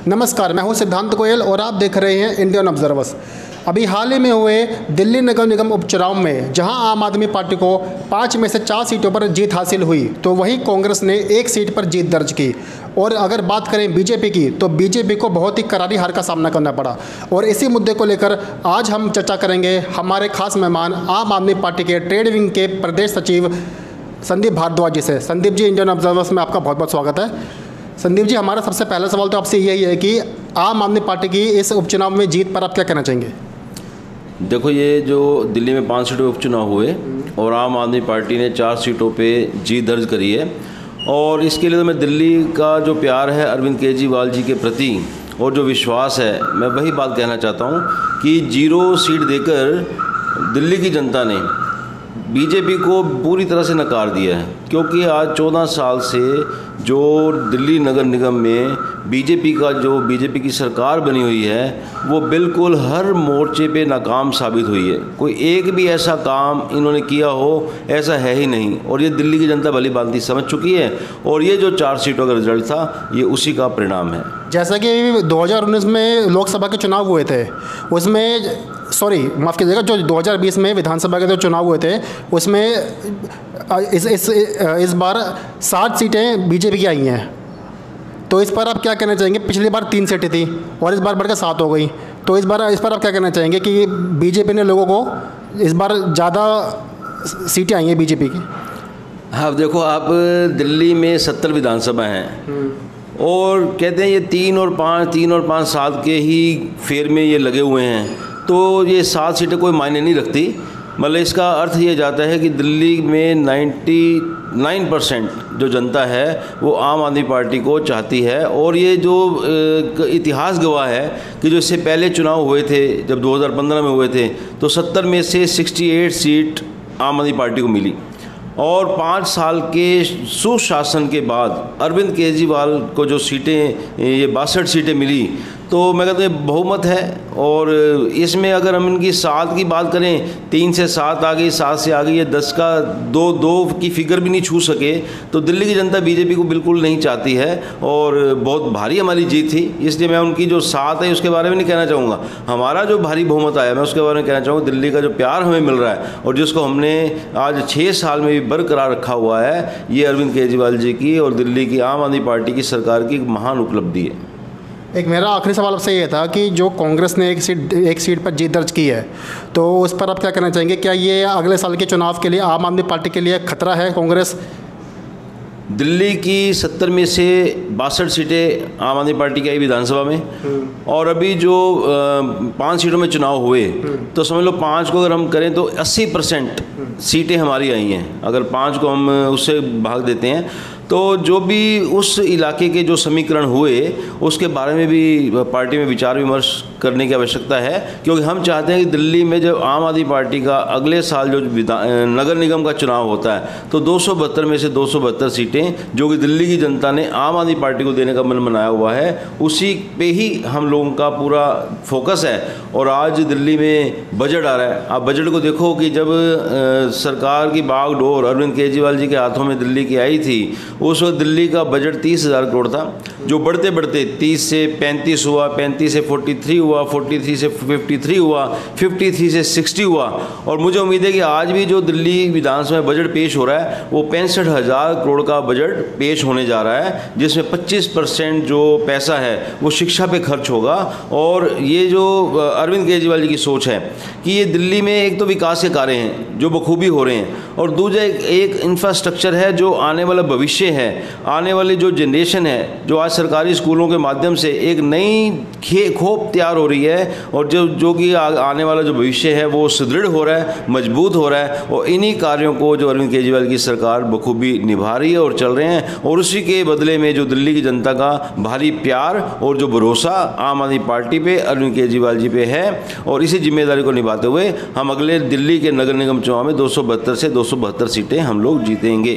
नमस्कार, मैं हूं सिद्धांत गोयल और आप देख रहे हैं इंडियन ऑब्जर्वर्स। अभी हाल ही में हुए दिल्ली नगर निगम उपचुनाव में जहां आम आदमी पार्टी को 5 में से 4 सीटों पर जीत हासिल हुई, तो वहीं कांग्रेस ने 1 सीट पर जीत दर्ज की। और अगर बात करें बीजेपी की, तो बीजेपी को बहुत ही करारी हार का सामना करना पड़ा। और इसी मुद्दे को लेकर आज हम चर्चा करेंगे हमारे खास मेहमान आम आदमी पार्टी के ट्रेड विंग के प्रदेश सचिव संदीप भारद्वाज जी से। संदीप जी, इंडियन ऑब्जर्वर्स में आपका बहुत बहुत स्वागत है। संदीप जी, हमारा सबसे पहला सवाल तो आपसे यही है कि आम आदमी पार्टी की इस उपचुनाव में जीत पर आप क्या कहना चाहेंगे? देखो, ये जो दिल्ली में 5 सीटों पे उपचुनाव हुए और आम आदमी पार्टी ने 4 सीटों पे जीत दर्ज करी है, और इसके लिए तो मैं दिल्ली का जो प्यार है अरविंद केजरीवाल जी के प्रति और जो विश्वास है, मैं वही बात कहना चाहता हूँ कि 0 सीट देकर दिल्ली की जनता ने बीजेपी को पूरी तरह से नकार दिया है। क्योंकि आज 14 साल से जो दिल्ली नगर निगम में बीजेपी की सरकार बनी हुई है, वो बिल्कुल हर मोर्चे पे नाकाम साबित हुई है। कोई एक भी ऐसा काम इन्होंने किया हो ऐसा है ही नहीं, और ये दिल्ली की जनता भली भांति समझ चुकी है। और ये जो 4 सीटों का रिजल्ट था, ये उसी का परिणाम है। जैसा कि 2019 में लोकसभा के चुनाव हुए थे, उसमें माफ़ कीजिएगा, जो 2020 में विधानसभा के जो चुनाव हुए थे, उसमें इस बार 7 सीटें बीजेपी की आई हैं। तो इस पर आप क्या कहना चाहेंगे? पिछली बार 3 सीटें थी और इस बार बढ़कर 7 हो गई। तो इस पर आप क्या कहना चाहेंगे कि बीजेपी ने लोगों को इस बार ज़्यादा सीटें आई हैं बीजेपी की? हाँ, देखो, आप दिल्ली में 70 विधानसभा हैं और कहते हैं ये 3 और 5 साल के ही फेर में ये लगे हुए हैं, तो ये 7 सीटें कोई मायने नहीं रखती। मतलब इसका अर्थ ये जाता है कि दिल्ली में 99% जो जनता है वो आम आदमी पार्टी को चाहती है। और ये जो इतिहास गवाह है कि जो इससे पहले चुनाव हुए थे, जब 2015 में हुए थे, तो 70 में से 68 सीट आम आदमी पार्टी को मिली। और 5 साल के सुशासन के बाद अरविंद केजरीवाल को जो सीटें, ये 62 सीटें मिली, तो मैं कहता हूँ बहुमत है। और इसमें अगर हम इनकी 7 की बात करें, 3 से 7 आ गई, 7 से आ गई, ये 10 का 2 की फिगर भी नहीं छू सके, तो दिल्ली की जनता बीजेपी को बिल्कुल नहीं चाहती है। और बहुत भारी हमारी जीत थी, इसलिए मैं उनकी जो 7 है उसके बारे में नहीं कहना चाहूँगा। हमारा जो भारी बहुमत आया, मैं उसके बारे में कहना चाहूँगा। दिल्ली का जो प्यार हमें मिल रहा है और जिसको हमने आज 6 साल में भी बरकरार रखा हुआ है, ये अरविंद केजरीवाल जी की और दिल्ली की आम आदमी पार्टी की सरकार की एक महान उपलब्धि है। एक मेरा आखिरी सवाल आपसे ये था कि जो कांग्रेस ने एक सीट पर जीत दर्ज की है, तो उस पर आप क्या कहना चाहेंगे? क्या ये अगले साल के चुनाव के लिए आम आदमी पार्टी के लिए खतरा है? कांग्रेस दिल्ली की 70 में से 62 सीटें आम आदमी पार्टी की आई विधानसभा में, और अभी जो 5 सीटों में चुनाव हुए, तो समझ लो 5 को अगर हम करें तो 80% सीटें हमारी आई हैं। अगर 5 को हम उससे भाग देते हैं, तो जो भी उस इलाके के जो समीकरण हुए, उसके बारे में भी पार्टी में विचार विमर्श करने की आवश्यकता है। क्योंकि हम चाहते हैं कि दिल्ली में जब आम आदमी पार्टी का अगले साल जो नगर निगम का चुनाव होता है, तो 272 में से 272 सीटें जो कि दिल्ली की जनता ने आम आदमी पार्टी को देने का मन बनाया हुआ है, उसी पे ही हम लोगों का पूरा फोकस है। और आज दिल्ली में बजट आ रहा है, आप बजट को देखो कि जब सरकार की बागडोर अरविंद केजरीवाल जी के हाथों में दिल्ली की आई थी, उस वक्त दिल्ली का बजट 30,000 करोड़ था, जो बढ़ते बढ़ते 30 से 35 हुआ, 35 से 43 हुआ, 43 से 53 हुआ, 53 से 60 हुआ। और मुझे उम्मीद है कि आज भी जो दिल्ली विधानसभा में बजट पेश हो रहा है, वो 65,000 करोड़ का बजट पेश होने जा रहा है, जिसमें 25% जो पैसा है वो शिक्षा पे खर्च होगा। और ये जो अरविंद केजरीवाल जी की सोच है कि ये दिल्ली में एक तो विकास के कार्य हैं जो बखूबी हो रहे हैं, और दूसरा एक इंफ्रास्ट्रक्चर है जो आने वाला भविष्य है, आने वाली जो जनरेशन है, जो आज सरकारी स्कूलों के माध्यम से एक नई खोप तैयार हो रही है, और जो कि आने वाला जो भविष्य है वो सुदृढ़ हो रहा है, मजबूत हो रहा है। और इन्हीं कार्यों को जो अरविंद केजरीवाल की सरकार बखूबी निभा रही है और चल रहे हैं, और उसी के बदले में जो दिल्ली की जनता का भारी प्यार और जो भरोसा आम आदमी पार्टी पे, अरविंद केजरीवाल जी पे है, और इसी जिम्मेदारी को निभाते हुए हम अगले दिल्ली के नगर निगम चुनाव में 272 से 272 सीटें हम लोग जीतेंगे।